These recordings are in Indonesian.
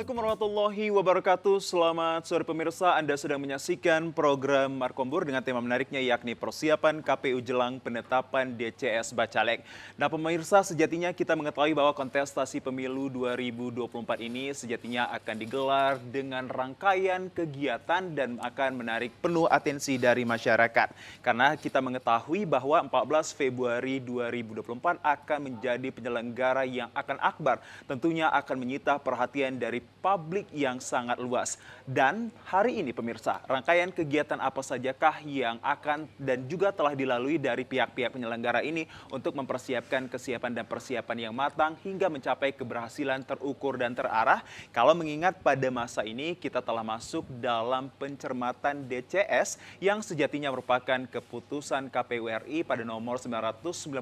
Assalamualaikum warahmatullahi wabarakatuh. Selamat sore pemirsa, Anda sedang menyaksikan program Markombur dengan tema menariknya yakni persiapan KPU jelang penetapan DCS Bacalek. Nah pemirsa, sejatinya kita mengetahui bahwa kontestasi pemilu 2024 ini sejatinya akan digelar dengan rangkaian kegiatan dan akan menarik penuh atensi dari masyarakat. Karena kita mengetahui bahwa 14 Februari 2024 akan menjadi penyelenggara yang akan akbar. Tentunya akan menyita perhatian dari publik yang sangat luas. Dan hari ini pemirsa, rangkaian kegiatan apa sajakah yang akan dan juga telah dilalui dari pihak-pihak penyelenggara ini untuk mempersiapkan kesiapan dan persiapan yang matang hingga mencapai keberhasilan terukur dan terarah. Kalau mengingat pada masa ini kita telah masuk dalam pencermatan DCS yang sejatinya merupakan keputusan KPU RI pada nomor 996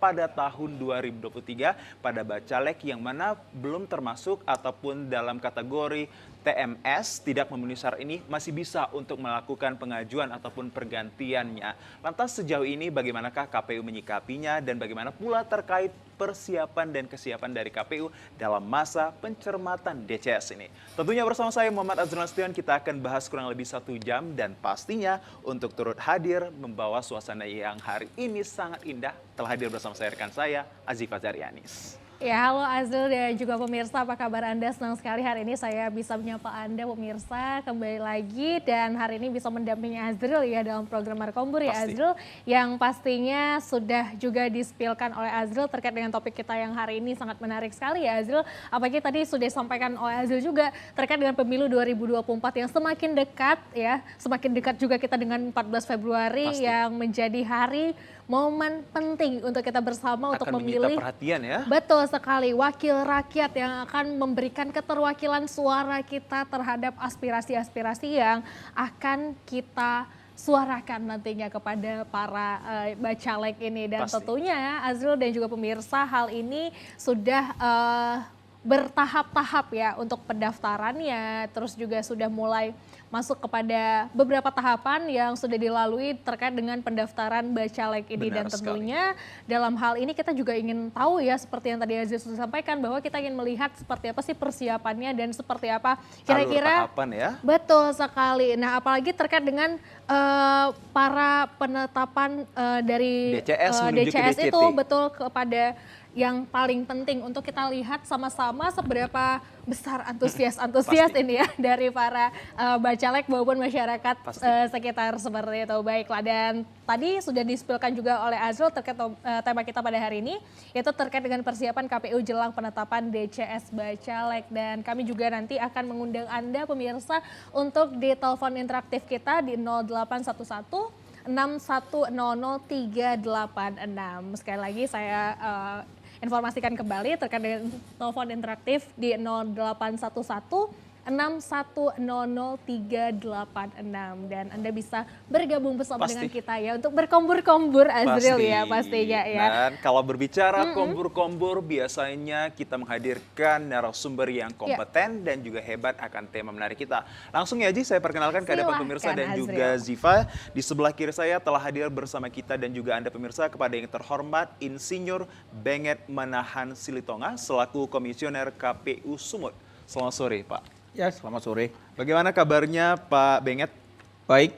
pada tahun 2023 pada Bacalek yang mana belum termasuk ataupun dalam kategori TMS tidak memenuhi syarat ini masih bisa untuk melakukan pengajuan ataupun pergantiannya. Lantas sejauh ini bagaimanakah KPU menyikapinya dan bagaimana pula terkait persiapan dan kesiapan dari KPU dalam masa pencermatan DCS ini. Tentunya bersama saya Muhammad Azrul Nasution kita akan bahas kurang lebih 1 jam dan pastinya untuk turut hadir membawa suasana yang hari ini sangat indah telah hadir bersama saya rekan saya Azifah Zarianis. Ya, halo Azrul dan juga pemirsa, apa kabar Anda? Senang sekali hari ini saya bisa menyapa Anda pemirsa kembali lagi dan hari ini bisa mendampingi Azrul ya dalam program Markombur ya Azrul yang pastinya sudah juga dispilkan oleh Azrul terkait dengan topik kita yang hari ini sangat menarik sekali ya Azrul. Apalagi tadi sudah disampaikan oleh Azrul juga terkait dengan pemilu 2024 yang semakin dekat ya, semakin dekat juga kita dengan 14 Februari yang menjadi hari momen penting untuk kita bersama untuk memilih. Perhatian ya. Betul sekali, wakil rakyat yang akan memberikan keterwakilan suara kita terhadap aspirasi-aspirasi yang akan kita suarakan nantinya kepada para bacalek ini. Dan tentunya Azrul dan juga pemirsa hal ini sudah bertahap-tahap ya untuk pendaftarannya, terus juga sudah mulai masuk kepada beberapa tahapan yang sudah dilalui terkait dengan pendaftaran bacalek ini. Dan tentunya dalam hal ini kita juga ingin tahu ya seperti yang tadi Aziz sudah sampaikan bahwa kita ingin melihat seperti apa sih persiapannya dan seperti apa kira-kira ya. Betul sekali. Nah apalagi terkait dengan para penetapan dari DCS itu betul kepada yang paling penting untuk kita lihat sama-sama seberapa besar antusias ini ya dari para bacalek maupun masyarakat sekitar seperti itu. Baiklah, dan tadi sudah dispilkan juga oleh Azrul terkait tema kita pada hari ini yaitu terkait dengan persiapan KPU jelang penetapan DCS Bacalek, dan kami juga nanti akan mengundang Anda pemirsa untuk di telepon interaktif kita di 0811 6100 386. Sekali lagi saya informasikan kembali terkait dengan telepon interaktif di 0811 6100 386 dan Anda bisa bergabung bersama dengan kita ya untuk berkombur-kombur Azril ya pastinya ya. Dan kalau berbicara kombur-kombur biasanya kita menghadirkan narasumber yang kompeten dan juga hebat akan tema menarik kita. Langsung ya Ji, saya perkenalkan ke Anda pemirsa dan juga Ziva. Di sebelah kiri saya telah hadir bersama kita dan juga Anda pemirsa kepada yang terhormat Insinyur Benget Manahan Silitonga selaku Komisioner KPU Sumut. Selamat sore Pak. Ya, selamat sore. Bagaimana kabarnya Pak Benget? Baik,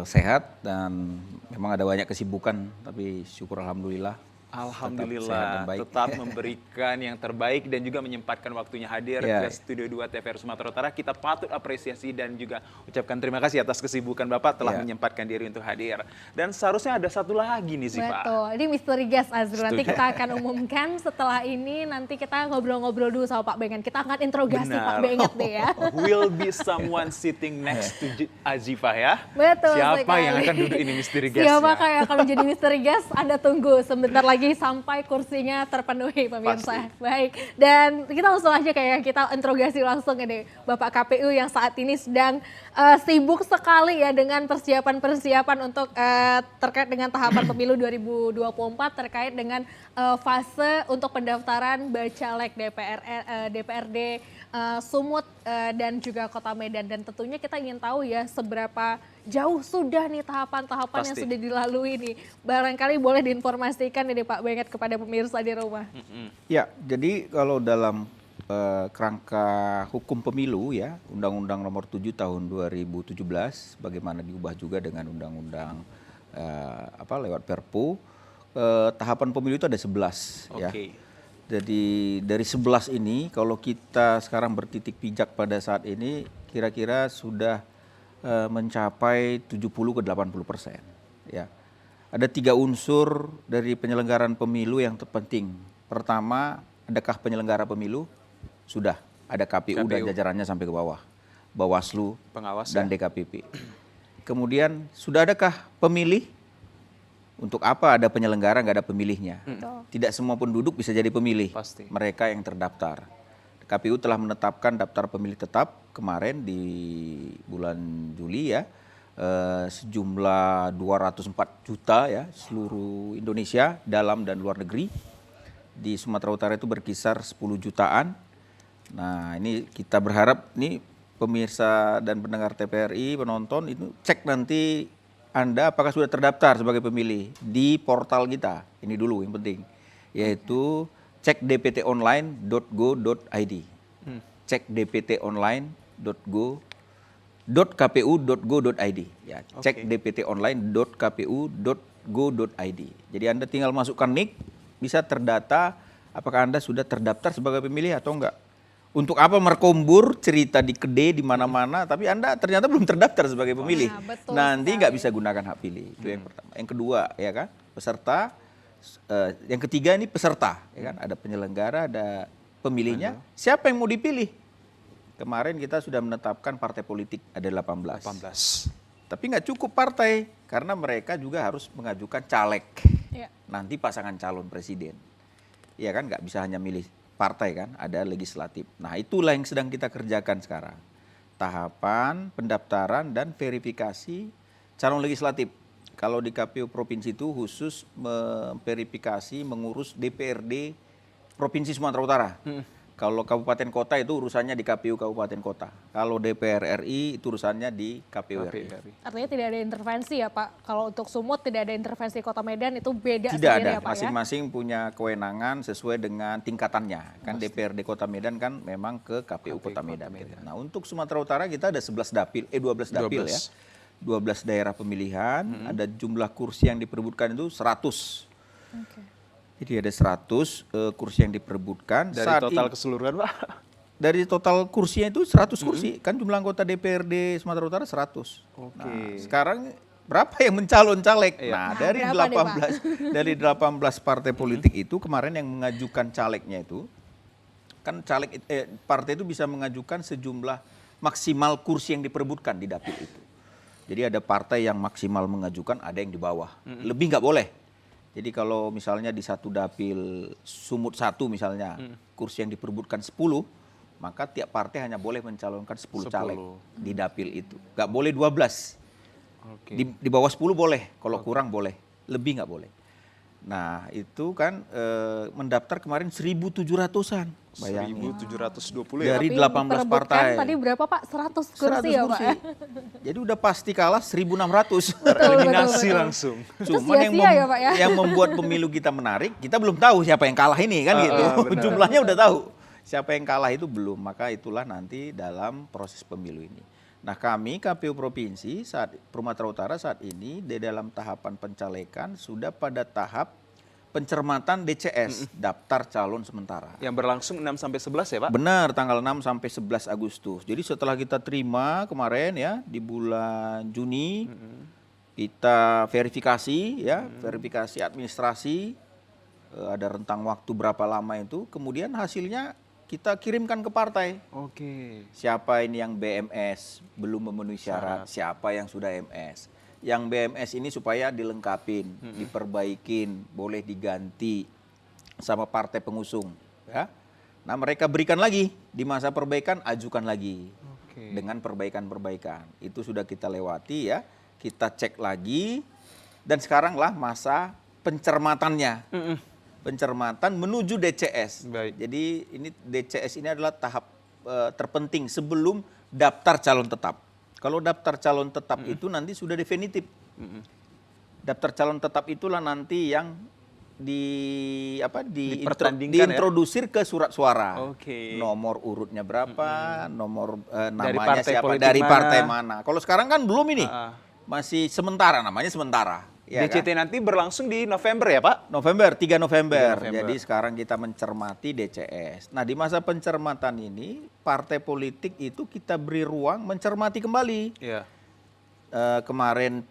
sehat dan memang ada banyak kesibukan, tapi syukur alhamdulillah. Alhamdulillah, tetap memberikan yang terbaik dan juga menyempatkan waktunya hadir ke Studio 2 TVRI Sumatera Utara. Kita patut apresiasi dan juga ucapkan terima kasih atas kesibukan Bapak telah menyempatkan diri untuk hadir. Dan seharusnya ada satu lagi nih Ziva. Betul, ini misteri guest Azrul. Nanti kita akan umumkan setelah ini, nanti kita ngobrol-ngobrol dulu sama Pak Benget. Kita akan interogasi Pak Benget deh ya. Will be someone sitting next to Azifah ya. Betul. Siapa yang akan duduk ini misteri guest? Siapa yang akan menjadi misteri guest? Anda tunggu sebentar lagi sampai kursinya terpenuhi pemirsa. Baik, dan kita langsung aja kita interogasi langsung ini Bapak KPU yang saat ini sedang sibuk sekali ya dengan persiapan-persiapan untuk terkait dengan tahapan pemilu 2024 terkait dengan fase untuk pendaftaran bacalek DPRD Sumut dan juga Kota Medan, dan tentunya kita ingin tahu ya seberapa jauh sudah nih tahapan-tahapan yang sudah dilalui nih. Barangkali boleh diinformasikan ini Pak Benget kepada pemirsa di rumah. Ya, jadi kalau dalam kerangka hukum pemilu ya, Undang-Undang Nomor 7 Tahun 2017, bagaimana diubah juga dengan Undang-Undang lewat Perpu. Tahapan pemilu itu ada 11 ya. Jadi dari 11 ini kalau kita sekarang bertitik pijak pada saat ini kira-kira sudah mencapai 70 ke 80% ya. Ada 3 unsur dari penyelenggaraan pemilu yang terpenting. Pertama, adakah penyelenggara pemilu? Sudah, ada KPU dan jajarannya sampai ke bawah. Bawaslu pengawas dan DKPP. Kemudian, sudah adakah pemilih? Untuk apa ada penyelenggara nggak ada pemilihnya? Tidak semua penduduk bisa jadi pemilih. Pasti. Mereka yang terdaftar. KPU telah menetapkan daftar pemilih tetap kemarin di bulan Juli ya. Sejumlah 204 juta ya seluruh Indonesia, dalam dan luar negeri. Di Sumatera Utara itu berkisar 10 jutaan. Nah ini kita berharap nih pemirsa dan pendengar TVRI, penonton itu cek nanti Anda apakah sudah terdaftar sebagai pemilih di portal kita. Ini dulu yang penting, yaitu cek dptonline.go.id. Cek dptonline.kpu.go.id ya. Cek dptonline.kpu.go.id. Jadi Anda tinggal masukkan NIK, bisa terdata apakah Anda sudah terdaftar sebagai pemilih atau enggak. Untuk apa merkombur cerita di Kede di mana-mana, tapi Anda ternyata belum terdaftar sebagai pemilih. Nanti nggak bisa gunakan hak pilih. Itu yang pertama. Yang kedua, ya kan, peserta. Yang ketiga ini peserta, ya kan, ada penyelenggara, ada pemilihnya. Siapa yang mau dipilih? Kemarin kita sudah menetapkan partai politik ada 18. Tapi nggak cukup partai, karena mereka juga harus mengajukan caleg. Nanti pasangan calon presiden. Ya kan, nggak bisa hanya milih partai kan, ada legislatif. Nah itulah yang sedang kita kerjakan sekarang. Tahapan pendaftaran dan verifikasi calon legislatif. Kalau di KPU Provinsi itu khusus memverifikasi, mengurus DPRD Provinsi Sumatera Utara. Kalau Kabupaten Kota itu urusannya di KPU Kabupaten Kota. Kalau DPR RI itu urusannya di KPU RI. Artinya tidak ada intervensi ya Pak? Kalau untuk Sumut tidak ada intervensi Kota Medan, itu beda tidak sendiri ada, ya Pak? masing-masing punya kewenangan sesuai dengan tingkatannya. Kan DPRD Kota Medan kan memang ke KPU Kota Medan. Nah untuk Sumatera Utara kita ada 12 dapil ya. 12 daerah pemilihan, ada jumlah kursi yang diperebutkan itu 100. Jadi ada 100 kursi yang diperebutkan. Dari total keseluruhan Pak? Dari total kursinya itu 100 kursi. Kan jumlah anggota DPRD Sumatera Utara 100. Nah, sekarang berapa yang mencalon caleg? Nah, dari 18 partai politik itu kemarin yang mengajukan calegnya itu, kan partai itu bisa mengajukan sejumlah maksimal kursi yang diperebutkan di dapil itu. Jadi ada partai yang maksimal mengajukan, ada yang di bawah. Lebih nggak boleh. Jadi kalau misalnya di satu dapil Sumut 1 misalnya, kursi yang diperebutkan 10, maka tiap partai hanya boleh mencalonkan 10 caleg di dapil itu. Nggak boleh 12. Di bawah 10 boleh, kalau kurang boleh, lebih nggak boleh. Nah itu kan mendaftar kemarin 1.700-an. 1.720 ya? Dari 18 partai. Tadi berapa Pak? 100 kursi ya Pak? Jadi udah pasti kalah 1.600. Eliminasi langsung. Cuman yang membuat pemilu kita menarik, kita belum tahu siapa yang kalah ini kan gitu. Jumlahnya udah tahu. Siapa yang kalah itu belum, maka itulah nanti dalam proses pemilu ini. Nah kami KPU Provinsi Sumatera Utara saat ini di dalam tahapan pencalekan sudah pada tahap pencermatan DCS, daftar calon sementara. Yang berlangsung 6 sampai 11 ya Pak? Benar, tanggal 6 sampai 11 Agustus. Jadi setelah kita terima kemarin ya di bulan Juni, kita verifikasi ya, verifikasi administrasi, ada rentang waktu berapa lama itu, kemudian hasilnya kita kirimkan ke partai. Siapa ini yang BMS belum memenuhi syarat, siapa yang sudah MS. Yang BMS ini supaya dilengkapin, diperbaikin, boleh diganti sama partai pengusung. Ya. Nah mereka berikan lagi, di masa perbaikan ajukan lagi. Dengan perbaikan-perbaikan. Itu sudah kita lewati ya, kita cek lagi, dan sekaranglah masa pencermatannya. Pencermatan menuju DCS. Jadi ini DCS ini adalah tahap terpenting sebelum daftar calon tetap. Kalau daftar calon tetap itu nanti sudah definitif. Daftar calon tetap itulah nanti yang diintrodusir ke surat suara. Oke. Nomor urutnya berapa, nomor Dari namanya partai siapa, politik dari mana. partai mana. Kalau sekarang kan belum ini. Ah. Masih sementara, namanya sementara. Ya DCT kan? nanti berlangsung di November ya Pak? November, 3 November. 3 November. Jadi sekarang kita mencermati DCS. Nah, di masa pencermatan ini, partai politik itu kita beri ruang mencermati kembali. Iya. Kemarin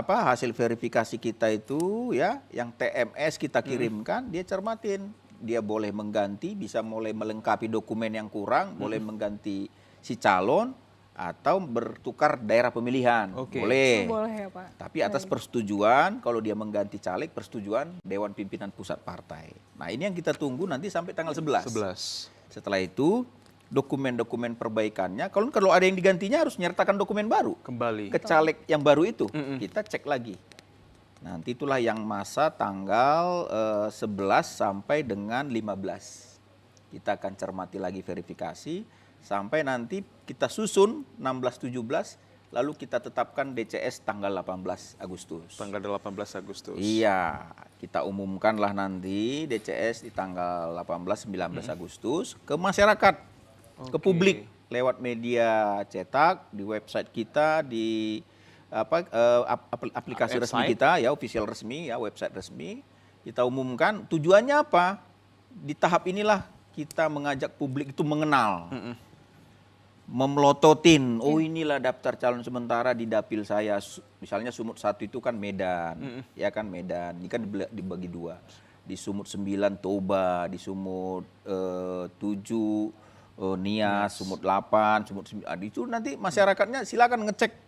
hasil verifikasi kita itu ya, yang TMS kita kirimkan, dia cermatin. Dia boleh mengganti, bisa mulai melengkapi dokumen yang kurang, boleh mengganti si calon, atau bertukar daerah pemilihan. Oke. Boleh. Boleh ya Pak. Tapi atas persetujuan, kalau dia mengganti caleg, persetujuan Dewan Pimpinan Pusat Partai. Nah, ini yang kita tunggu nanti sampai tanggal 11. 11. Setelah itu, dokumen-dokumen perbaikannya, kalau ada yang digantinya harus menyertakan dokumen baru. Kembali. Ke caleg yang baru itu, kita cek lagi. Nanti itulah yang masa tanggal 11 sampai dengan 15. Kita akan cermati lagi verifikasi, sampai nanti kita susun 16-17, lalu kita tetapkan DCS tanggal 18 Agustus. Tanggal 18 Agustus. Iya, kita umumkanlah nanti DCS di tanggal 18-19 Agustus ke masyarakat, ke publik, lewat media cetak, di website kita, di aplikasi resmi kita, ya official resmi, ya website resmi. Kita umumkan tujuannya apa? Di tahap inilah kita mengajak publik itu mengenal. Memelototin, oh inilah daftar calon sementara di dapil saya, misalnya Sumut 1 itu kan Medan, ya kan Medan, ini kan dibagi 2, di Sumut 9 Toba, di Sumut 7 Nias, Sumut 8, Sumut 9, itu nanti masyarakatnya silakan ngecek,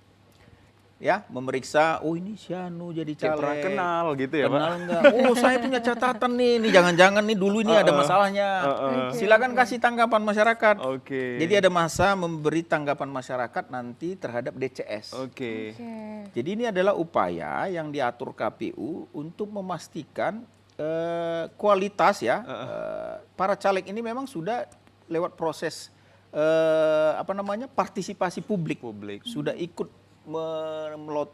ya memeriksa, oh ini Sianu jadi Kayak caleg, pernah kenal gitu ya Pak? kenal enggak? Oh saya punya catatan nih, ini jangan-jangan nih dulu ini ada masalahnya. Silakan kasih tanggapan masyarakat. Oke. Jadi ada masa memberi tanggapan masyarakat nanti terhadap DCS. Oke. Jadi ini adalah upaya yang diatur KPU untuk memastikan kualitas ya. Para caleg ini memang sudah lewat proses partisipasi publik. Sudah ikut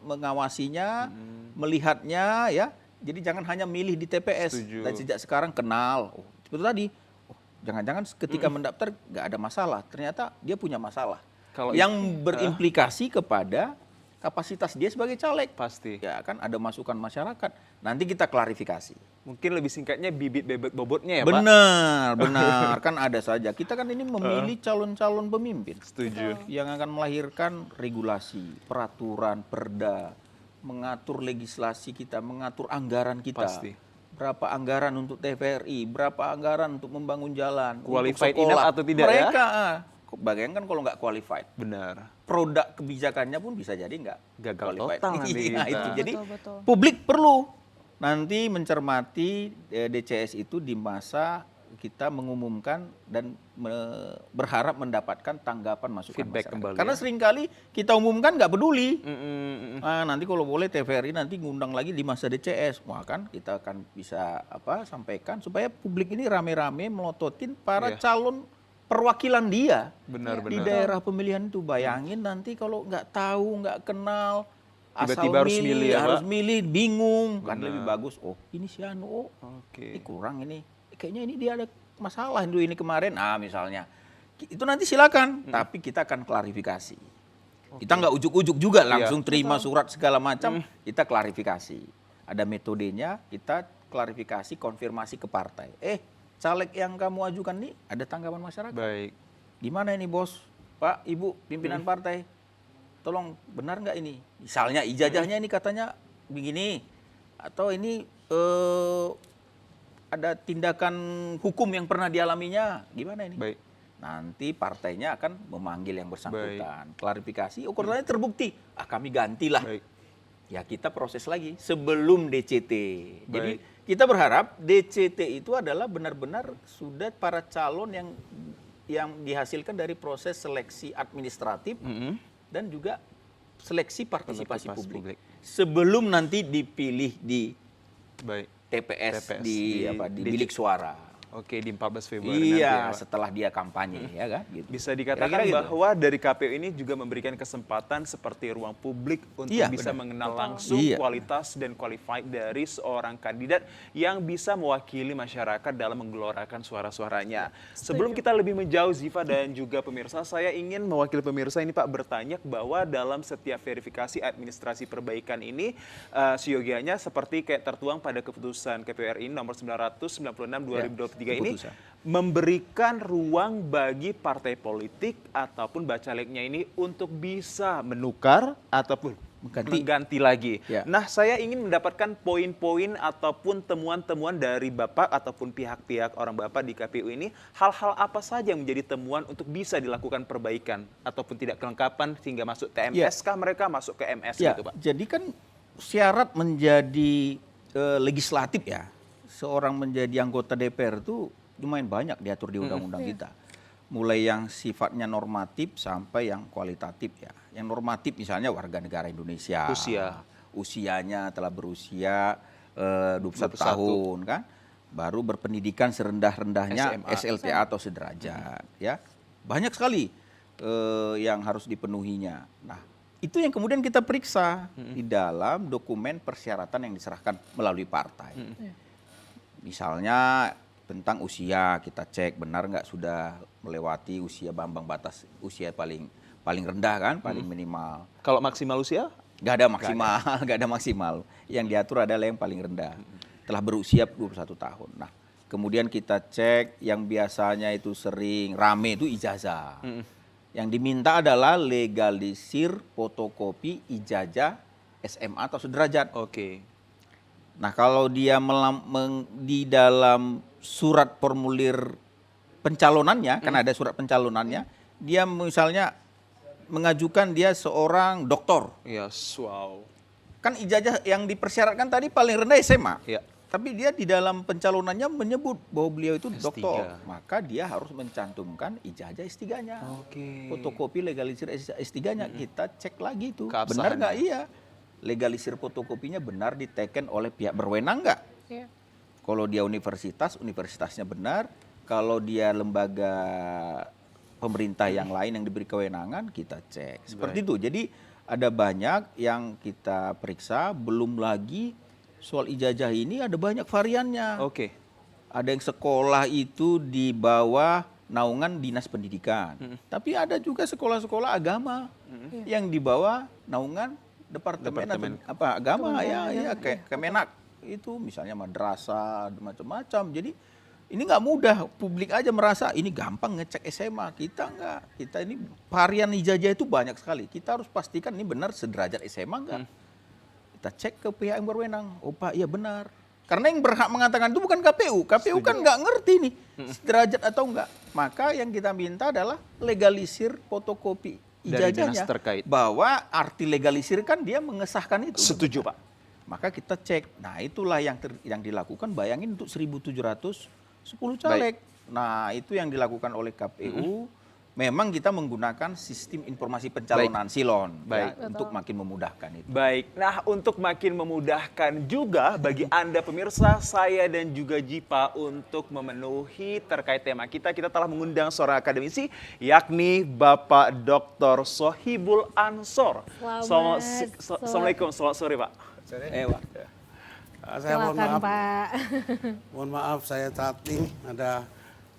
mengawasinya, melihatnya ya. Jadi jangan hanya milih di TPS. Setuju. Dan sejak sekarang kenal. Oh, seperti tadi. Oh, jangan-jangan ketika mendaftar nggak ada masalah. Ternyata dia punya masalah. Kalau yang berimplikasi kepada kapasitas dia sebagai caleg. Pasti. Ya kan ada masukan masyarakat. Nanti kita klarifikasi. Mungkin lebih singkatnya bibit bebek bobotnya ya Pak? Benar. Kan ada saja. Kita kan ini memilih calon-calon pemimpin. Setuju. Yang akan melahirkan regulasi, peraturan, perda, mengatur legislasi kita, mengatur anggaran kita. Pasti. Berapa anggaran untuk TVRI, berapa anggaran untuk membangun jalan, Qualified untuk sekolah. enough atau tidak ya? Mereka, bayangkan kalau nggak qualified. Benar. Produk kebijakannya pun bisa jadi nggak Gagal qualified. total nanti Nah, kita. itu. Jadi Betul. publik perlu nanti mencermati DCS itu di masa kita mengumumkan dan berharap mendapatkan tanggapan masukan Feedback masyarakat. kembali Karena ya. seringkali kita umumkan nggak peduli. Nah, nanti kalau boleh TVRI nanti ngundang lagi di masa DCS. Wah kan kita akan bisa sampaikan supaya publik ini rame-rame melototin para calon perwakilan dia Benar, di benar. daerah pemilihan itu. Bayangin nanti kalau nggak tahu, nggak kenal, Tiba-tiba harus milih ya, harus Pak? milih, bingung. Kan Benar. lebih bagus, oh ini si Anu, oh Oke. ini kurang ini. Kayaknya ini dia ada masalah ini kemarin. Nah misalnya, itu nanti silakan. Tapi kita akan klarifikasi. Kita nggak ujuk-ujuk juga langsung terima surat segala macam. Kita klarifikasi. Ada metodenya, kita klarifikasi, konfirmasi ke partai. Caleg yang kamu ajukan nih ada tanggapan masyarakat. Baik. Gimana ini bos, Pak, Ibu, pimpinan partai, tolong benar nggak ini? Misalnya ijazahnya ini katanya begini, atau ini ada tindakan hukum yang pernah dialaminya, gimana ini? Baik. Nanti partainya akan memanggil yang bersangkutan, klarifikasi, ukurannya terbukti, kami gantilah. Baik. Ya kita proses lagi sebelum DCT. Jadi kita berharap DCT itu adalah benar-benar sudah para calon yang dihasilkan dari proses seleksi administratif dan juga seleksi partisipasi publik. Sebelum nanti dipilih di Baik. TPS, TPS di bilik suara. Oke, di 14 Februari nanti ya, Pak. Setelah dia kampanye, ya kan? Gitu. Bisa dikatakan Kira-kira gitu. bahwa dari KPU ini juga memberikan kesempatan seperti ruang publik untuk bisa benar. mengenal langsung kualitas dan qualified dari seorang kandidat yang bisa mewakili masyarakat dalam menggelorakan suara-suaranya. Sebelum kita lebih menjauh, Ziva dan juga pemirsa, saya ingin mewakili pemirsa ini Pak bertanya bahwa dalam setiap verifikasi administrasi perbaikan ini, siogianya seperti kayak tertuang pada keputusan KPU RI nomor 996/2023 ini memberikan ruang bagi partai politik ataupun bacaleknya ini untuk bisa menukar ataupun mengganti lagi. Nah, saya ingin mendapatkan poin-poin ataupun temuan-temuan dari Bapak ataupun pihak-pihak orang Bapak di KPU ini, hal-hal apa saja yang menjadi temuan untuk bisa dilakukan perbaikan ataupun tidak kelengkapan sehingga masuk TMS kah mereka masuk ke MS gitu, Pak? Jadi kan syarat menjadi legislatif ya, seorang menjadi anggota DPR itu lumayan banyak diatur di undang-undang kita. Mulai yang sifatnya normatif sampai yang kualitatif ya. Yang normatif misalnya warga negara Indonesia. Usianya telah berusia 21 tahun kan. Baru berpendidikan serendah-rendahnya SLTA atau sederajat ya. Banyak sekali yang harus dipenuhinya. Nah, itu yang kemudian kita periksa di dalam dokumen persyaratan yang diserahkan melalui partai. Misalnya tentang usia, kita cek benar nggak sudah melewati usia ambang batas usia paling rendah kan, paling minimal. Kalau maksimal usia? Nggak ada maksimal, nggak ada maksimal. Yang diatur adalah yang paling rendah. Telah berusia 21 tahun. Nah, kemudian kita cek yang biasanya itu sering rame itu ijazah. Yang diminta adalah legalisir fotokopi ijazah SMA atau sederajat. Nah, kalau dia di dalam surat formulir pencalonannya, kan ada surat pencalonannya, dia misalnya mengajukan dia seorang doktor. Kan ijazah yang dipersyaratkan tadi paling rendah SMA. Tapi dia di dalam pencalonannya menyebut bahwa beliau itu doktor. Maka dia harus mencantumkan ijazah S3-nya. Fotokopi legalisir S3-nya. Kita cek lagi itu. Benar nggak? Iya. Legalisir fotokopinya benar diteken oleh pihak berwenang nggak? Kalau dia universitas, universitasnya benar. Kalau dia lembaga pemerintah yang lain yang diberi kewenangan, kita cek. Seperti itu. Jadi ada banyak yang kita periksa, belum lagi soal ijazah ini ada banyak variannya. Ada yang sekolah itu di bawah naungan dinas pendidikan. Tapi ada juga sekolah-sekolah agama yang di bawah naungan departemen agama kayak Kemenak. Itu misalnya madrasah, macam-macam. Jadi ini nggak mudah, publik aja merasa ini gampang ngecek SMA. Kita nggak, kita ini varian ijazah itu banyak sekali. Kita harus pastikan ini benar sederajat SMA nggak. Kita cek ke pihak yang berwenang, oh Pak, iya benar. Karena yang berhak mengatakan itu bukan KPU. KPU kan nggak ngerti nih sederajat atau enggak. Maka yang kita minta adalah legalisir fotokopi ijazahnya. Bahwa arti legalisir kan dia mengesahkan itu. Setuju Pak. Maka kita cek. Nah, itulah yang dilakukan, bayangin untuk 1.710 caleg. Nah, itu yang dilakukan oleh KPU. Memang kita menggunakan sistem informasi pencalonan Silon untuk makin memudahkan itu. Nah, untuk makin memudahkan juga bagi Anda pemirsa, saya dan juga Jipa untuk memenuhi terkait tema kita telah mengundang seorang akademisi yakni Bapak Dr. Sohibul Ansor. Assalamualaikum, selamat sore Pak. Saya mohon maaf, Pak. Mohon maaf saya chatting ada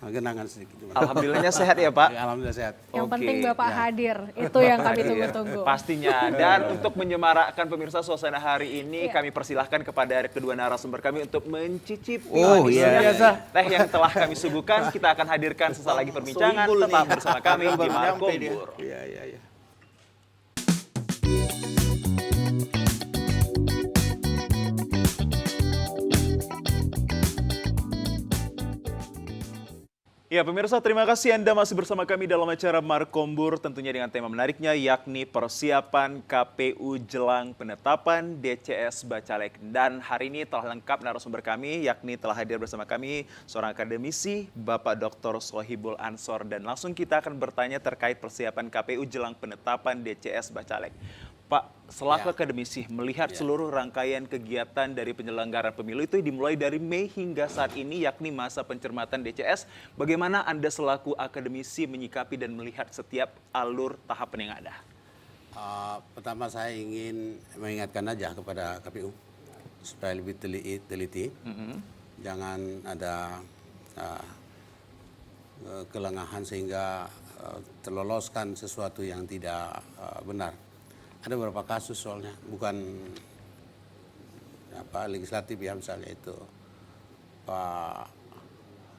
genangan sedikit. Alhamdulillahnya sehat ya Pak? Alhamdulillah sehat. Yang penting Bapak hadir, itu yang kami tunggu-tunggu. Pastinya, dan untuk menyemarakkan pemirsa suasana hari ini, kami persilahkan kepada kedua narasumber kami untuk mencicipi teh yang telah kami suguhkan. Kita akan hadirkan sesaat lagi perbincangan, tetap bersama kami di Markombur. Ya pemirsa, terima kasih Anda masih bersama kami dalam acara Markombur, tentunya dengan tema menariknya yakni persiapan KPU jelang penetapan DCS Bacalek. Dan hari ini telah lengkap narasumber kami, yakni telah hadir bersama kami seorang akademisi, Bapak Dr. Sohibul Ansor. Dan langsung kita akan bertanya terkait persiapan KPU jelang penetapan DCS Bacalek. Pak, selaku akademisi melihat seluruh rangkaian kegiatan dari penyelenggaraan pemilu itu dimulai dari Mei hingga saat ini, yakni masa pencermatan DCS. Bagaimana Anda selaku akademisi menyikapi dan melihat setiap alur tahapan yang ada? Pertama saya ingin mengingatkan aja kepada KPU supaya lebih teliti. Jangan ada kelengahan sehingga terloloskan sesuatu yang tidak benar. Ada beberapa kasus soalnya, bukan legislatif ya, misalnya itu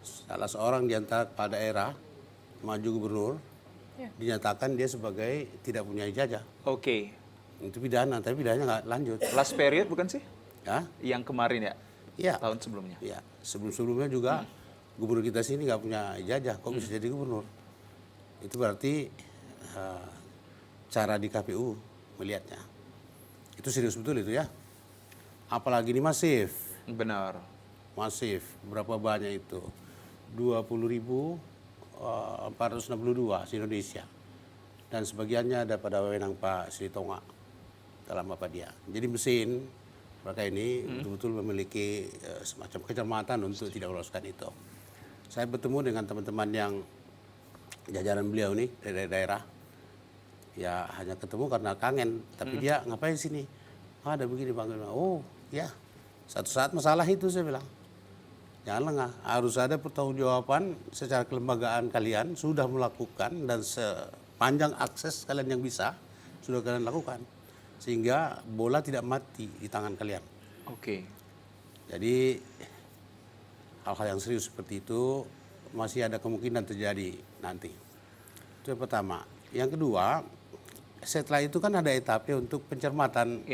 salah seorang di antara kepala daerah maju gubernur dinyatakan dia sebagai tidak punya ijazah. Oke. Itu pidana, tapi pidananya nggak lanjut. Last period bukan sih? Ya? Yang kemarin ya? Iya. Tahun sebelumnya? Iya. Sebelum-sebelumnya juga gubernur kita sini nggak punya ijazah, kok bisa jadi gubernur? Itu berarti cara di KPU melihatnya. Itu serius betul itu ya. Apalagi ini masif. Benar. Masif. Berapa banyak itu? 20.462 se-Indonesia. Dan sebagiannya ada pada wewenang Pak Sri Tonga dalam apa dia. Jadi mesin mereka ini betul-betul memiliki semacam kecermatan untuk tidak meloloskan itu. Saya bertemu dengan teman-teman yang jajaran beliau nih dari daerah. Ya hanya ketemu karena kangen, tapi dia ngapain sini? Ada begini Bang. Oh ya, satu saat masalah itu saya bilang. Jangan lengah, harus ada pertanggungjawaban secara kelembagaan kalian sudah melakukan dan sepanjang akses kalian yang bisa sudah kalian lakukan. Sehingga bola tidak mati di tangan kalian. Oke. Jadi hal-hal yang serius seperti itu masih ada kemungkinan terjadi nanti. Itu yang pertama. Yang kedua, setelah itu kan ada etapnya untuk pencermatan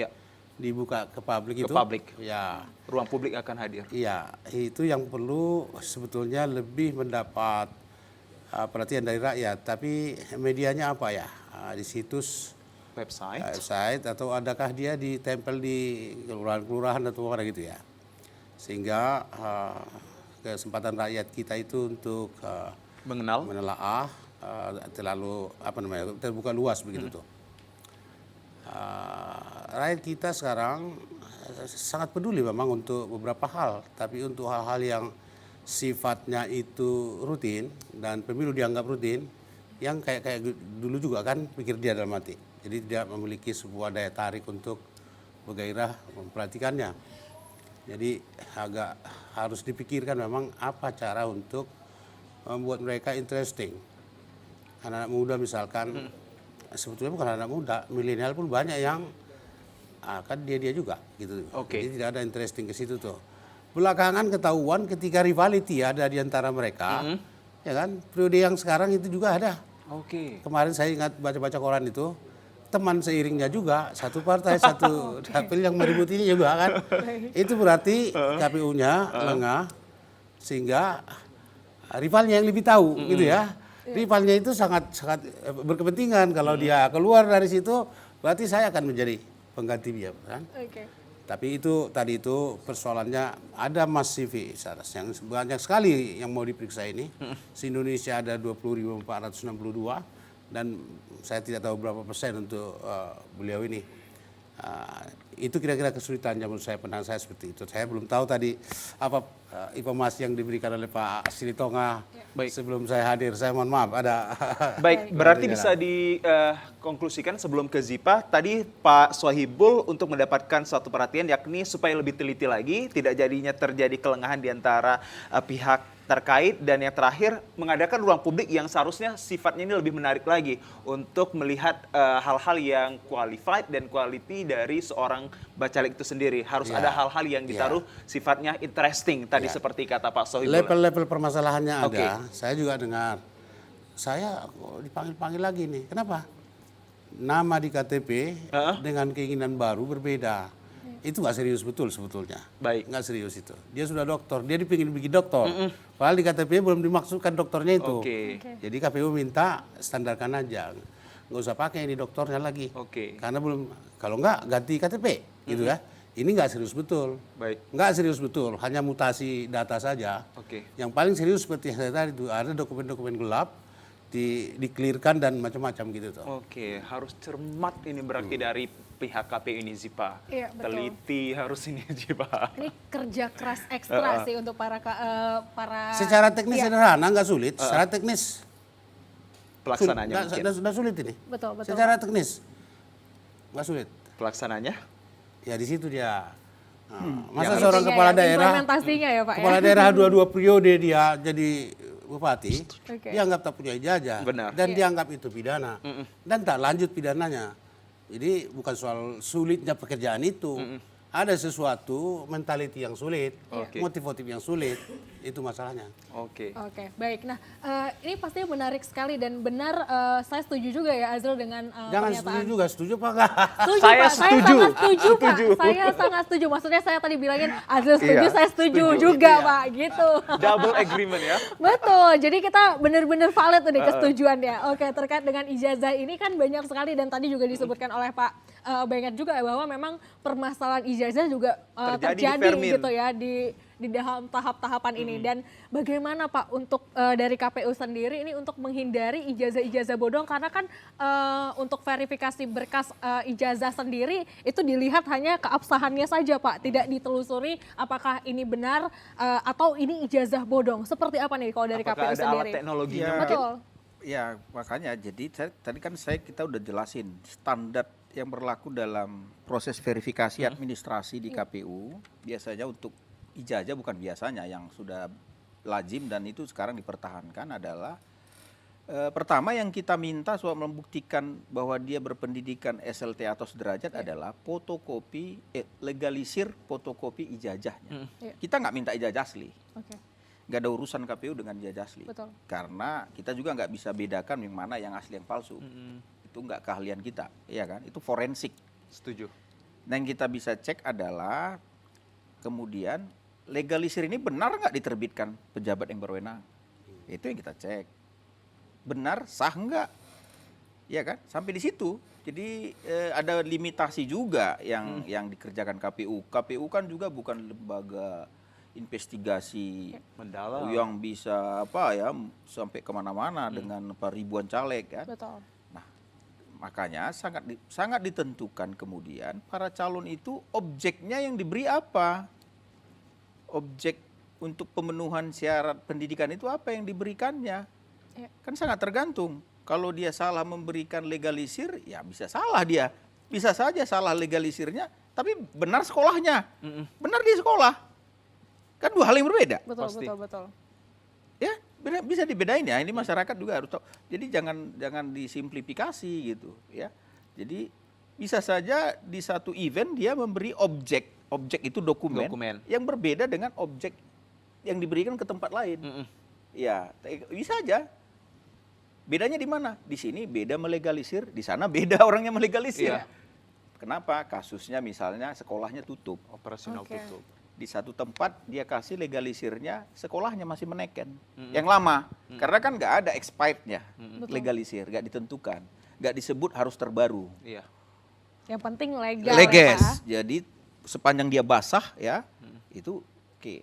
dibuka ke publik itu. Ke publik. Ya. Ruang publik akan hadir. Iya, itu yang perlu sebetulnya lebih mendapat perhatian dari rakyat. Tapi medianya apa ya? Di situs website atau adakah dia ditempel di kelurahan-kelurahan atau mana gitu ya? Sehingga kesempatan rakyat kita itu untuk menelaah terlalu terbuka luas begitu tuh. Rakyat kita sekarang sangat peduli memang untuk beberapa hal, tapi untuk hal-hal yang sifatnya itu rutin dan pemilu dianggap rutin, yang kayak dulu juga kan pikir dia dalam hati. Jadi tidak memiliki sebuah daya tarik untuk bergairah memperhatikannya. Jadi agak harus dipikirkan memang apa cara untuk membuat mereka interesting. Anak-anak muda misalkan, sebetulnya bukan anak muda, milenial pun banyak yang kan dia juga gitu. Jadi tidak ada interesting ke situ tuh. Belakangan ketahuan ketika rivality ada di antara mereka, ya kan? Periode yang sekarang itu juga ada. Kemarin saya ingat baca-baca koran itu, teman seiringnya juga satu partai satu dapil yang meribut ini juga kan. Itu berarti KPU-nya lengah sehingga rivalnya yang lebih tahu gitu ya. Rivalnya itu sangat berkepentingan kalau dia keluar dari situ, berarti saya akan menjadi pengganti dia kan. Tapi itu tadi itu persoalannya ada masivitas yang banyak sekali yang mau diperiksa ini. Se-Indonesia ada 20.462 dan saya tidak tahu berapa persen untuk beliau ini. Itu kira-kira kesulitannya menurut saya, pandangan saya seperti itu. Saya belum tahu tadi apa informasi yang diberikan oleh Pak Sri Tonga sebelum saya hadir. Saya mohon maaf ada. Baik, berarti bisa dikonklusikan sebelum ke Zipa, tadi Pak Sohibul untuk mendapatkan suatu perhatian yakni supaya lebih teliti lagi, tidak jadinya terjadi kelengahan di antara pihak terkait, dan yang terakhir mengadakan ruang publik yang seharusnya sifatnya ini lebih menarik lagi untuk melihat hal-hal yang qualified dan quality dari seorang bacalek itu sendiri. Harus ada hal-hal yang ditaruh sifatnya interesting tadi seperti kata Pak Sohibul. Level-level permasalahannya ada. Saya juga dengar. Saya dipanggil-panggil lagi nih. Kenapa? Nama di KTP dengan keinginan baru berbeda. Itu nggak serius betul sebetulnya. Nggak serius itu. Dia sudah doktor, dia dipingin bikin doktor. Padahal di KTP belum dimaksudkan doktornya itu. Jadi KPU minta standarkan aja. Nggak usah pakai ini doktornya lagi. Karena belum, kalau nggak ganti KTP gitu ya. Ini nggak serius betul. Nggak serius betul, hanya mutasi data saja. Yang paling serius seperti yang saya tadi itu ada dokumen-dokumen gelap, di-clearkan dan macam-macam gitu tuh. Harus cermat ini berarti dari pihak KPU ini sih Pak. Iya, betul. Teliti harus ini sih Pak. Ini kerja keras ekstra sih untuk para Secara teknis sederhana, nggak sulit. Secara teknis Pelaksananya mungkin. sudah sulit ini. betul. Secara teknis nggak sulit. Pelaksananya? Ya di situ dia. Nah, masa Yang seorang kepala daerah, implementasinya ya Pak kepala ya. daerah 2 periode dia jadi bupati, Oke. dianggap tak punya ijazah, Benar. dan dianggap itu pidana, dan tak lanjut pidananya. Jadi bukan soal sulitnya pekerjaan itu, ada sesuatu mentality yang sulit, Oke. motif-motif yang sulit, itu masalahnya. Oke. Oke, baik. Nah, ini pastinya menarik sekali dan benar saya setuju juga ya Azrul dengan Jangan pernyataan. setuju juga, setuju apa enggak? Setuju, Saya Pak. setuju. Saya sangat setuju, Pak. Saya sangat setuju. Maksudnya saya tadi bilangin Azrul setuju, Iya, saya setuju setuju. juga, Iya. Pak. Gitu. Double agreement ya. Betul. Jadi kita benar-benar valid nih kesetujuannya. Oke, terkait dengan ijazah ini kan banyak sekali dan tadi juga disebutkan oleh Pak Benget juga ya bahwa memang permasalahan ijazah juga Terjadi di terjadi Fermin. gitu ya di dalam tahap-tahapan ini. Dan bagaimana Pak untuk dari KPU sendiri ini untuk menghindari ijazah-ijazah bodong karena kan untuk verifikasi berkas ijazah sendiri itu dilihat hanya keabsahannya saja Pak, tidak ditelusuri apakah ini benar atau ini ijazah bodong. Seperti apa nih kalau dari Apakah KPU ada sendiri? alat teknologinya Ya. mungkin? Betul. Ya makanya jadi tadi kan kita udah jelasin standar yang berlaku dalam proses verifikasi administrasi di KPU biasanya untuk ijazah bukan biasanya yang sudah lazim dan itu sekarang dipertahankan adalah pertama yang kita minta soal membuktikan bahwa dia berpendidikan SLT atau sederajat adalah fotokopi legalisir fotokopi ijazahnya. Iya. Kita nggak minta ijazah asli. Oke. Nggak ada urusan KPU dengan ijazah asli. Betul. Karena kita juga nggak bisa bedakan yang mana yang asli yang palsu. Itu nggak keahlian kita, ya kan? Itu forensik. Setuju. Nah yang kita bisa cek adalah kemudian legalisir ini benar nggak diterbitkan pejabat yang berwenang. Itu yang kita cek. Benar, sah nggak? Ya kan? Sampai di situ. Jadi ada limitasi juga yang dikerjakan KPU. KPU kan juga bukan lembaga investigasi Mendalam. yang bisa apa ya sampai kemana-mana dengan ribuan caleg kan. Betul. Nah makanya sangat ditentukan kemudian para calon itu objeknya yang diberi apa, objek untuk pemenuhan syarat pendidikan itu apa yang diberikannya, Ya. kan sangat tergantung. Kalau dia salah memberikan legalisir ya bisa salah dia, bisa saja salah legalisirnya, tapi benar sekolahnya, benar di sekolah. Kan dua hal yang berbeda. Betul, Pasti. betul. Ya, bisa dibedain ya. Ini masyarakat juga harus tahu. Jadi jangan disimplifikasi gitu, ya. Jadi bisa saja di satu event dia memberi objek itu dokumen yang berbeda dengan objek yang diberikan ke tempat lain. Ya, bisa aja. Bedanya di mana? Di sini beda melegalisir, di sana beda orangnya melegalisir. Iya. Kenapa? Kasusnya misalnya sekolahnya tutup. Operasional Oke. tutup. Di satu tempat dia kasih legalisirnya, sekolahnya masih meneken. Yang lama, karena kan nggak ada expirednya legalisir, nggak ditentukan, nggak disebut harus terbaru. Iya. Yang penting legal. Leges, Ya, Pak. jadi sepanjang dia basah ya, itu oke.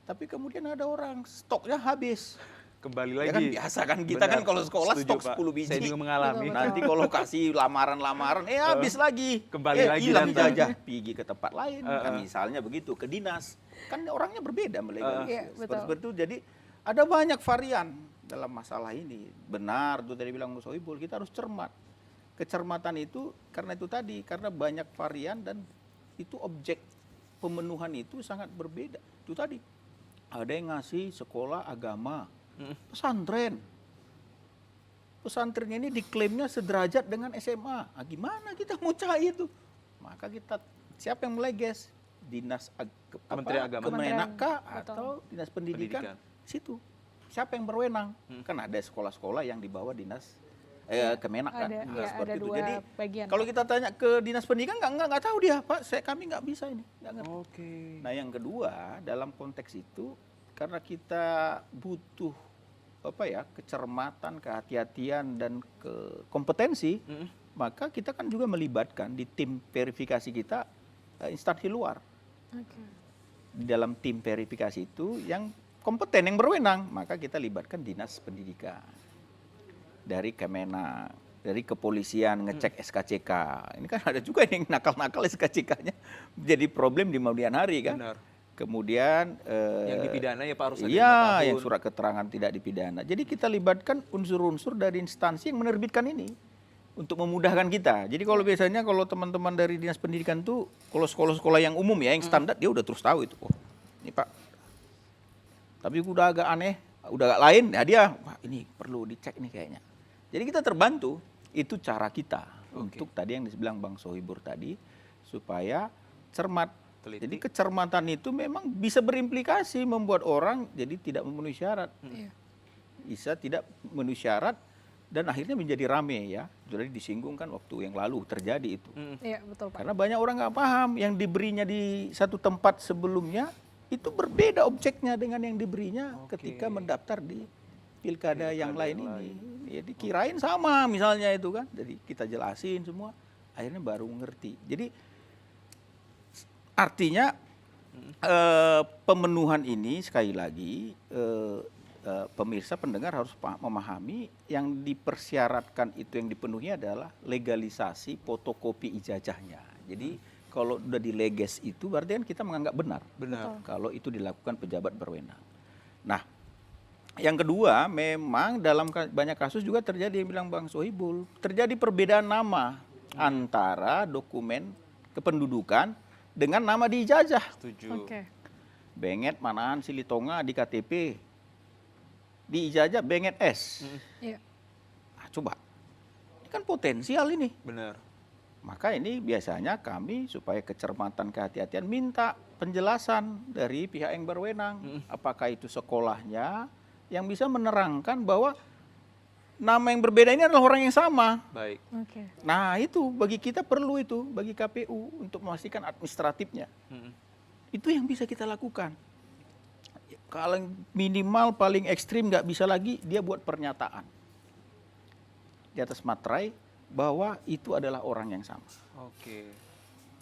Tapi kemudian ada orang stoknya habis. Kembali Ya lagi. kan biasa kan kita kan Benar. kalau sekolah Setuju, stok Pak. 10 biji. Saya juga mengalami. Betul, Nanti kalau kasih lamaran-lamaran, habis lagi. Kembali lagi hilang datang. ijazah, pergi ke tempat lain. Kan misalnya begitu, ke dinas. Kan orangnya berbeda melegalisir. Iya, betul. Seperti itu, jadi ada banyak varian dalam masalah ini. Benar, tuh tadi bilang Mas Sohibul, kita harus cermat. Kecermatan itu, karena itu tadi, karena banyak varian dan itu objek pemenuhan itu sangat berbeda. Itu tadi, ada yang ngasih sekolah agama, pesantren. Pesantrennya ini diklaimnya sederajat dengan SMA. Nah, gimana kita mau cari itu? Maka kita siapa yang meleges? Dinas Kementerian Agama. Kemenak kah? Betul. Atau Dinas Pendidikan? Pendidikan. Situ. Siapa yang berwenang? Kan ada sekolah-sekolah yang di bawah Dinas Kemenak kan. Ada, Nah, ya, seperti ada itu. dua Jadi bagian. kalau kita tanya ke Dinas Pendidikan nggak tahu dia, Pak. Kami nggak bisa ini, nggak ngerti. Oke. Nah yang kedua dalam konteks itu karena kita butuh kecermatan, kehati-hatian dan kompetensi, maka kita kan juga melibatkan di tim verifikasi kita instansi luar. Oke. Di dalam tim verifikasi itu yang kompeten, yang berwenang, maka kita libatkan Dinas Pendidikan dari Kemenak, dari kepolisian ngecek SKCK. Ini kan ada juga yang nakal-nakal SKCK-nya jadi problem di kemudian hari kan. Benar. Kemudian Yang dipidana ya Pak harus ada 5 iya, tahun. yang surat keterangan tidak dipidana. Jadi kita libatkan unsur-unsur dari instansi yang menerbitkan ini untuk memudahkan kita. Jadi kalau biasanya kalau teman-teman dari Dinas Pendidikan tuh kalau sekolah-sekolah yang umum ya, yang standar dia udah terus tahu itu. Oh, ini Pak. Tapi udah agak aneh, udah agak lain, ya dia, Pak ini perlu dicek nih kayaknya. Jadi kita terbantu, itu cara kita untuk tadi yang dibilang Bang Sohibur tadi, supaya cermat. Teliti. Jadi kecermatan itu memang bisa berimplikasi membuat orang jadi tidak memenuhi syarat. Iya. Bisa tidak memenuhi syarat dan akhirnya menjadi rame ya. Sudah disinggung kan waktu yang lalu terjadi itu. Iya, betul Pak. Karena banyak orang nggak paham yang diberinya di satu tempat sebelumnya itu berbeda objeknya dengan yang diberinya ketika mendaftar di pilkada yang lain ini. Ya dikirain sama misalnya itu kan. Jadi kita jelasin semua, akhirnya baru mengerti. Jadi artinya pemenuhan ini sekali lagi pemirsa pendengar harus memahami yang dipersyaratkan itu yang dipenuhi adalah legalisasi fotokopi ijazahnya. Jadi kalau udah dileges itu berarti kan kita menganggap benar. Benar. Kalau itu dilakukan pejabat berwenang. Nah, yang kedua memang dalam banyak kasus juga terjadi yang bilang Bang Sohibul, terjadi perbedaan nama antara dokumen kependudukan dengan nama di ijazah. Setuju. Oke. Benget Manahan Silitonga di KTP. Di ijazah Benget S. Iya. Nah, coba. Ini kan potensial ini. Benar. Maka ini biasanya kami supaya kecermatan kehati-hatian minta penjelasan dari pihak yang berwenang. Apakah itu sekolahnya yang bisa menerangkan bahwa nama yang berbeda ini adalah orang yang sama. Baik. Oke. Nah itu bagi kita perlu itu, bagi KPU untuk memastikan administratifnya. Itu yang bisa kita lakukan. Kalau minimal paling ekstrim nggak bisa lagi, dia buat pernyataan di atas materai bahwa itu adalah orang yang sama. Oke.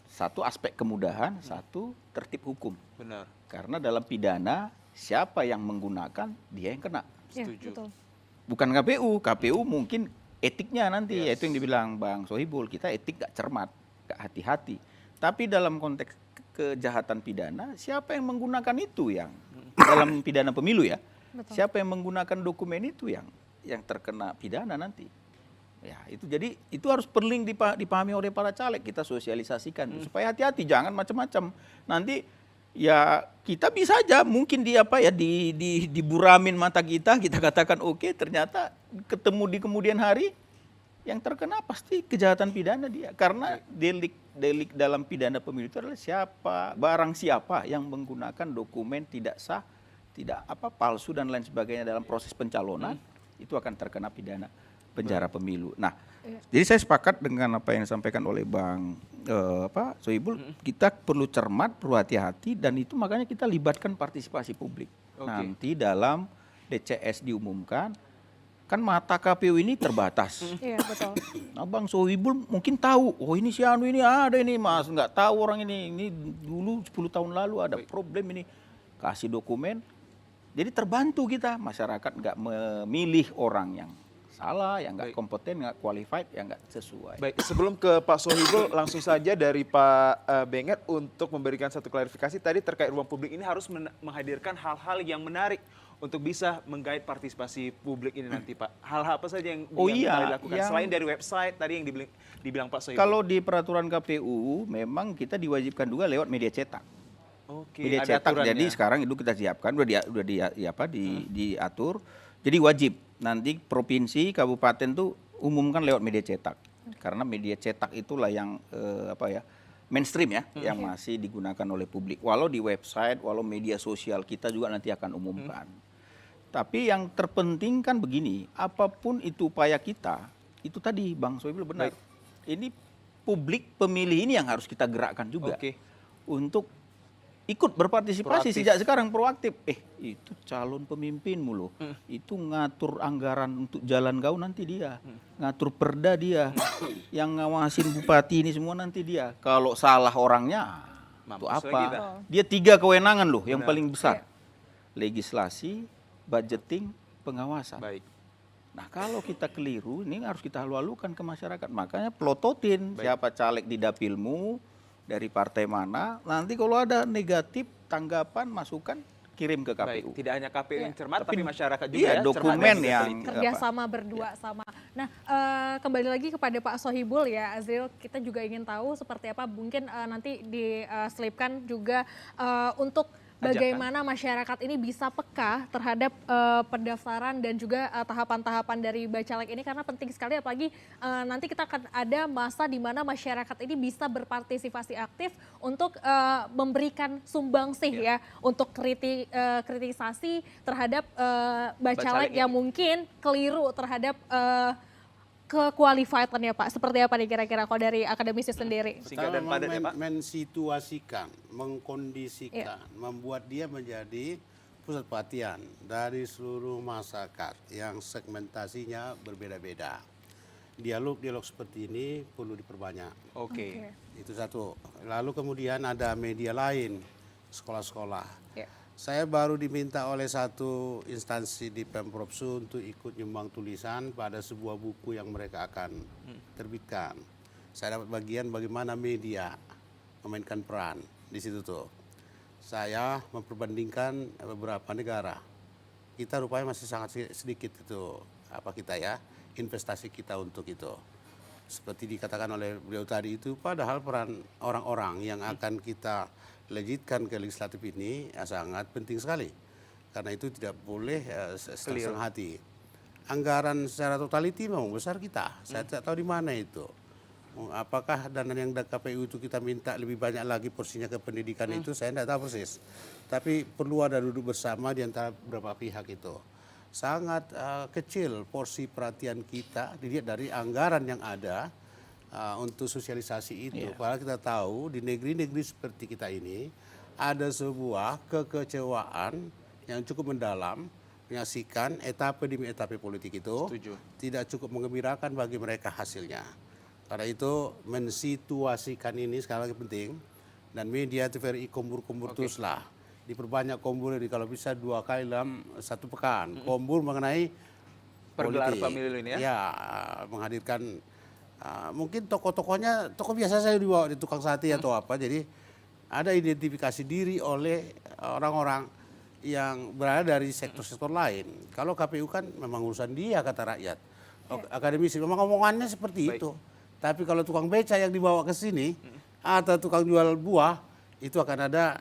Satu aspek kemudahan, satu tertib hukum. Benar. Karena dalam pidana siapa yang menggunakan dia yang kena. Iya, Setuju. betul. Bukan KPU mungkin etiknya nanti, yaitu yang dibilang Bang Sohibul, kita etik gak cermat, gak hati-hati. Tapi dalam konteks kejahatan pidana, siapa yang menggunakan itu yang dalam pidana pemilu ya, Betul. siapa yang menggunakan dokumen itu yang terkena pidana nanti. Ya itu jadi itu harus perlu dipahami oleh para caleg, kita sosialisasikan supaya hati-hati, jangan macam-macam. Nanti ya kita bisa aja mungkin diburamin mata kita katakan oke, ternyata ketemu di kemudian hari yang terkena pasti kejahatan pidana dia, karena delik dalam pidana pemilu itu adalah barang siapa yang menggunakan dokumen tidak sah, tidak palsu dan lain sebagainya dalam proses pencalonan itu akan terkena pidana penjara pemilu. Nah, jadi saya sepakat dengan apa yang disampaikan oleh Bang Sohibul, kita perlu cermat, perlu hati-hati, dan itu makanya kita libatkan partisipasi publik. Nanti dalam DCS diumumkan, kan mata KPU ini terbatas. Iya, betul. Nah, Bang Sohibul mungkin tahu, oh ini si Anu ini ada ini, Mas, nggak tahu orang ini dulu 10 tahun lalu ada problem ini, kasih dokumen. Jadi terbantu kita, masyarakat nggak memilih orang yang salah, yang nggak kompeten, nggak qualified, yang nggak sesuai. Baik, sebelum ke Pak Sohibul, langsung saja dari Pak Benget untuk memberikan satu klarifikasi tadi terkait ruang publik ini harus menghadirkan hal-hal yang menarik untuk bisa menggait partisipasi publik ini nanti Pak. Hal-hal apa saja yang dilakukan selain dari website tadi yang dibilang Pak Sohibul? Kalau di peraturan KPU memang kita diwajibkan juga lewat media cetak. Oke, Media ada cetak, aturannya. jadi sekarang itu kita siapkan, diatur. Jadi wajib nanti provinsi, kabupaten tuh umumkan lewat media cetak. Karena media cetak itulah yang mainstream ya, yang masih digunakan oleh publik. Walau di website, walau media sosial kita juga nanti akan umumkan. Tapi yang terpenting kan begini, apapun itu upaya kita, itu tadi Bang Sohibul benar. Ini publik pemilih ini yang harus kita gerakkan juga. Untuk ikut berpartisipasi sejak sekarang, proaktif. Itu calon pemimpinmu loh. Itu ngatur anggaran untuk jalan kau nanti dia. Ngatur perda dia. Yang ngawasin bupati ini semua nanti dia. Kalau salah orangnya, itu apa? Dia 3 kewenangan loh yang paling besar. Legislasi, budgeting, pengawasan. Baik. Nah kalau kita keliru, ini harus kita halu-halukan ke masyarakat. Makanya pelototin siapa caleg di dapilmu, dari partai mana. Nanti kalau ada negatif, tanggapan, masukan, kirim ke KPU. Baik, tidak hanya KPU yang cermat, tapi masyarakat juga iya, ya, dokumen cermat dan yang teliti. Kerjasama berdua sama. Nah, kembali lagi kepada Pak Sohibul ya, Azril, kita juga ingin tahu seperti apa, mungkin nanti diselipkan juga untuk bagaimana masyarakat ini bisa peka terhadap pendaftaran dan juga tahapan-tahapan dari Bacalek ini, karena penting sekali, apalagi nanti kita akan ada masa di mana masyarakat ini bisa berpartisipasi aktif untuk memberikan sumbangsih ya untuk kritisasi terhadap Bacalek yang mungkin keliru terhadap kequalified-nya Pak. Seperti apa nih kira-kira kalau dari akademisi sendiri? Singkat dan padat ya Pak. Mensituasikan, mengkondisikan, membuat dia menjadi pusat perhatian dari seluruh masyarakat yang segmentasinya berbeda-beda. Dialog-dialog seperti ini perlu diperbanyak. Oke. Itu satu. Lalu kemudian ada media lain, sekolah-sekolah. Ya. Saya baru diminta oleh satu instansi di Pemprov Su untuk ikut nyumbang tulisan pada sebuah buku yang mereka akan terbitkan. Saya dapat bagian bagaimana media memainkan peran di situ tuh. Saya memperbandingkan beberapa negara. Kita rupanya masih sangat sedikit itu investasi kita untuk itu. Seperti dikatakan oleh beliau tadi itu, padahal peran orang-orang yang akan kita legitkan ke legislatif ini sangat penting sekali. Karena itu tidak boleh setengah hati. Anggaran secara totaliti memang besar kita. Saya tidak tahu di mana itu. Apakah dana yang dari KPU itu kita minta lebih banyak lagi porsinya ke pendidikan itu, saya tidak tahu persis. Tapi perlu ada duduk bersama di antara beberapa pihak itu. Sangat kecil porsi perhatian kita dilihat dari anggaran yang ada untuk sosialisasi itu. Padahal kita tahu di negeri-negeri seperti kita ini ada sebuah kekecewaan yang cukup mendalam menyaksikan etape demi etape politik itu. Setuju. Tidak cukup menggembirakan bagi mereka hasilnya. Karena itu mensituasikan ini sekali lagi penting, dan media TVRI kombur-kombur teruslah. Diperbanyak kombur ini, kalau bisa 2 kali dalam 1 pekan. Kombur mengenai Pergelar politik. pemilu ini ya? Ya, menghadirkan mungkin tokoh-tokohnya, tokoh biasa saya dibawa di tukang sate atau apa. Jadi ada identifikasi diri oleh orang-orang yang berada dari sektor-sektor lain. Kalau KPU kan memang urusan dia, kata rakyat. Akademisi memang omongannya seperti itu. Tapi kalau tukang beca yang dibawa ke sini atau tukang jual buah, itu akan ada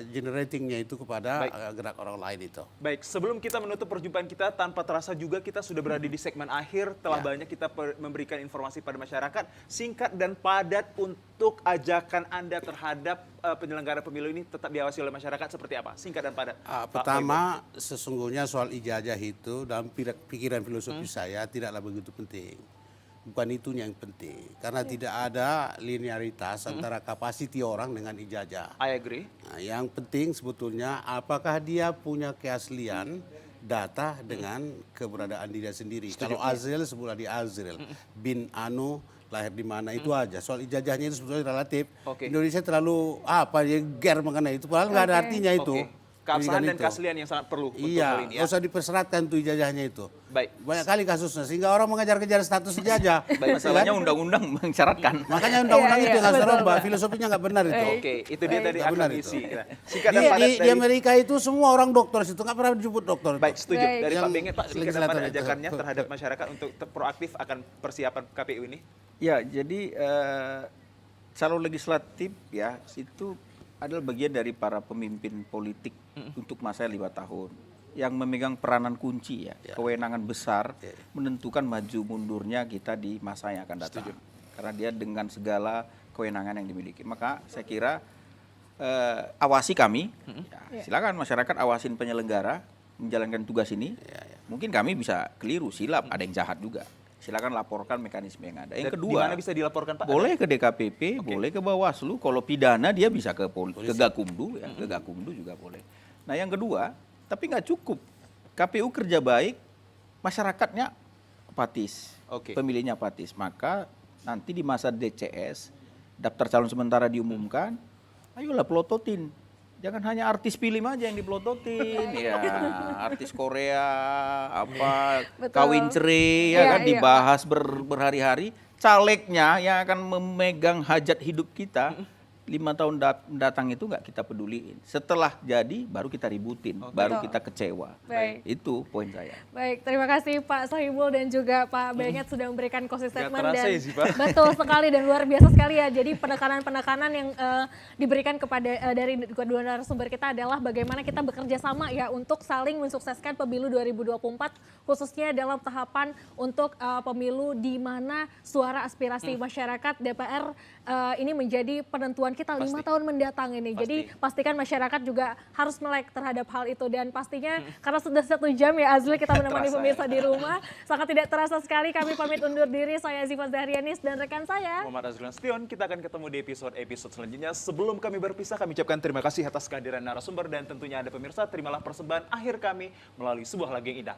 generatingnya itu kepada gerak orang lain itu. Baik, sebelum kita menutup perjumpaan kita, tanpa terasa juga kita sudah berada di segmen akhir. Telah banyak kita memberikan informasi pada masyarakat. Singkat dan padat untuk ajakan Anda terhadap penyelenggara pemilu ini tetap diawasi oleh masyarakat seperti apa? Singkat dan padat. Pertama, sesungguhnya soal ijazah itu dalam pikiran filosofi saya tidaklah begitu penting. Bukan itu yang penting, karena tidak ada linearitas antara kapasiti orang dengan ijazah. I agree. Nah, yang penting sebetulnya apakah dia punya keaslian data dengan keberadaan diri sendiri. Kalau Azril sebutlah di Azril, bin Anu lahir di mana itu aja. Soal ijazahnya itu sebetulnya relatif. Indonesia terlalu ger mengenai itu, padahal nggak ada artinya itu. Keabsahan dan keaslian yang sangat perlu untuk iya, ini ya. Nggak usah dipersyaratkan tuh ijazahnya itu. Baik. Banyak kali kasusnya, sehingga orang mengejar-kejar status ijazah. Masalahnya undang-undang mengisyaratkan. Makanya undang-undang itu nggak serobah, filosofinya nggak benar itu. Oke, itu dia tadi Nggak benar akademisi. itu. Singkat dan padat Di Amerika itu semua orang dokter situ, nggak pernah disebut dokter. Baik, setuju. Dari Yang Pak Benget, Pak, singkat dan padat legislator itu. ajakannya terhadap masyarakat untuk proaktif akan persiapan KPU ini. Ya, jadi calon legislatif ya itu adalah bagian dari para pemimpin politik untuk masa 5 tahun yang memegang peranan kunci ya, kewenangan besar menentukan maju mundurnya kita di masa yang akan datang. Karena dia dengan segala kewenangan yang dimiliki. Maka saya kira awasi kami, silakan masyarakat awasin penyelenggara menjalankan tugas ini. Mungkin kami bisa keliru, silap, ada yang jahat juga. Silakan laporkan mekanisme yang ada. Yang kedua, di mana bisa dilaporkan Pak? boleh ke DKPP, boleh ke Bawaslu. Kalau pidana dia bisa ke Gakumdu, ya, ke Gakumdu juga boleh. Nah yang kedua, tapi nggak cukup. KPU kerja baik, masyarakatnya apatis, pemilihnya apatis. Maka nanti di masa DCS, daftar calon sementara diumumkan, ayolah pelototin Jangan hanya artis film aja yang dipelototin, ya artis Korea, apa Betul. kawin cerai, ya Iya, kan iya. dibahas berhari-hari. Calegnya yang akan memegang hajat hidup kita 5 tahun datang itu nggak kita peduliin. Setelah jadi baru kita ributin, baru Betul. kita kecewa. Baik. Itu poin saya. Baik, terima kasih Pak Sohibul dan juga Pak Benyat sudah memberikan closing Nggak statement terasa dan ya sih, Pak. betul sekali dan luar biasa sekali ya. Jadi penekanan-penekanan yang diberikan kepada dari kedua narasumber kita adalah bagaimana kita bekerja sama ya untuk saling mensukseskan pemilu 2024 khususnya dalam tahapan untuk pemilu di mana suara aspirasi masyarakat DPR ini menjadi penentuan kita 5 Pasti. tahun mendatang ini. Pasti. Jadi pastikan masyarakat juga harus melek terhadap hal itu dan pastinya karena sudah 1 jam ya Azli kita menemani Terasa, pemirsa di rumah sangat tidak terasa sekali kami pamit undur diri. Saya Ziva Zahrianis dan rekan saya Muhammad Azrul Nasution, kita akan ketemu di episode selanjutnya. Sebelum kami berpisah, kami ucapkan terima kasih atas kehadiran narasumber dan tentunya Anda pemirsa, terimalah persembahan akhir kami melalui sebuah lagu yang indah.